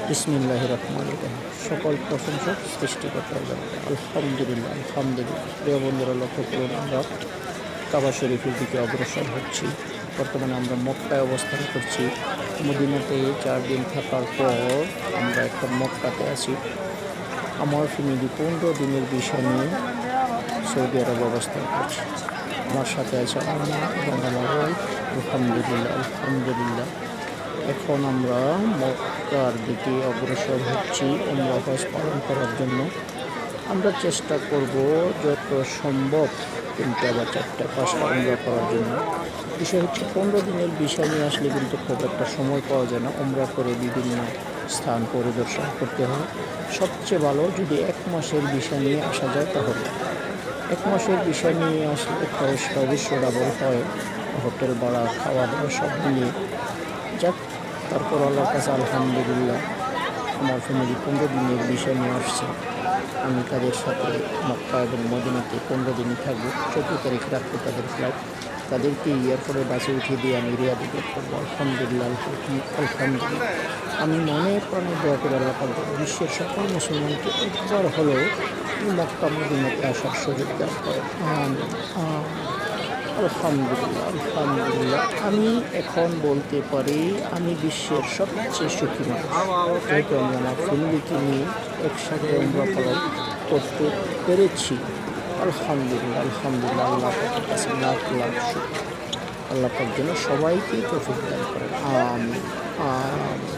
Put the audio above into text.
বিসমিল্লাহির রহমানির রহিম। সকল প্রশংসা সৃষ্টিকর্তার জন্য। আলহামদুলিল্লাহ আলহামদুলিল্লাহ। প্রিয় বন্ধুরা, লক্ষ্য করুন, আমরা কাবা শরীফের দিকে অগ্রসর হচ্ছি। বর্তমানে আমরা মক্কায় অবস্থান করছি। মদিনাতে 4 দিন থাকার পর আমরা এখন মক্কাতে আছি। আমার ফ্যামিলি 15 দিনের ভিসা নিয়ে সৌদি আরব অবস্থান করছি। আমার সাথে আছে আমার মা এবং আমার ওয়াইফ। আলহামদুলিল্লাহ আলহামদুলিল্লাহ। এখন আমরা মক্কার দিকে অগ্রসর হচ্ছি উমরা হজ পালন করার জন্য। আমরা চেষ্টা করব যত সম্ভব 3টা বা 4টা 5টা উমরা করার জন্য। বিষয় হচ্ছে 15 দিনের বিষয় নিয়ে আসলে কিন্তু খুব একটা সময় পাওয়া যায় না। উমরা করে বিভিন্ন স্থান পরিদর্শন করতে হয়। সবচেয়ে ভালো যদি 1 মাসের বিষয় নিয়ে আসা যায় তাহলে। 1 মাসের বিষয় নিয়ে আসলে খরচটা অবশ্যই ডাবল হয়, হোটেল ভাড়া, খাওয়া দাওয়া সব নিয়ে। যাক, তারপর আল্লাহর কাছে আলহামদুলিল্লাহ, আমার ফ্যামিলি 15 দিনের বিষয় নিয়ে আসছে। আমি তাদের সাথে মক্কা এবং মদিনাতে 15 দিনই থাকবো। 14 তারিখ রাত্রে তাদের ফ্লাইট। তাদেরকে এয়ারপোর্টে বাসে উঠিয়ে দিয়ে আমি রিয়াদে বের করবো। আলহামদুলিল্লাহ আলহামদুলিল্লাহ। আমি মনে প্রাণে দোয়া করে আল্লাহ পাক বিশ্বের সকল মুসলমানকে একবার হলেও মক্কা মদিনাতে আসার সুযোগ দান করেন। আমিন আমিন। আলহামদুলিল্লাহ আলহামদুলিল্লাহ। আমি এখন বলতে পারি আমি বিশ্বের সবচেয়ে সুখী মানুষ, যেহেতু আমি আমার ফ্যামিলিকে নিয়ে একসাথে উমরা পালন করতে পেরেছি। আলহামদুলিল্লাহ আলহামদুলিল্লাহ। আল্লাহ পাকের কাছে লাখ লাখ শুকর। আল্লাহ পাক যেন সবাইকে তৌফিক দান করেন। আমিন আমিন।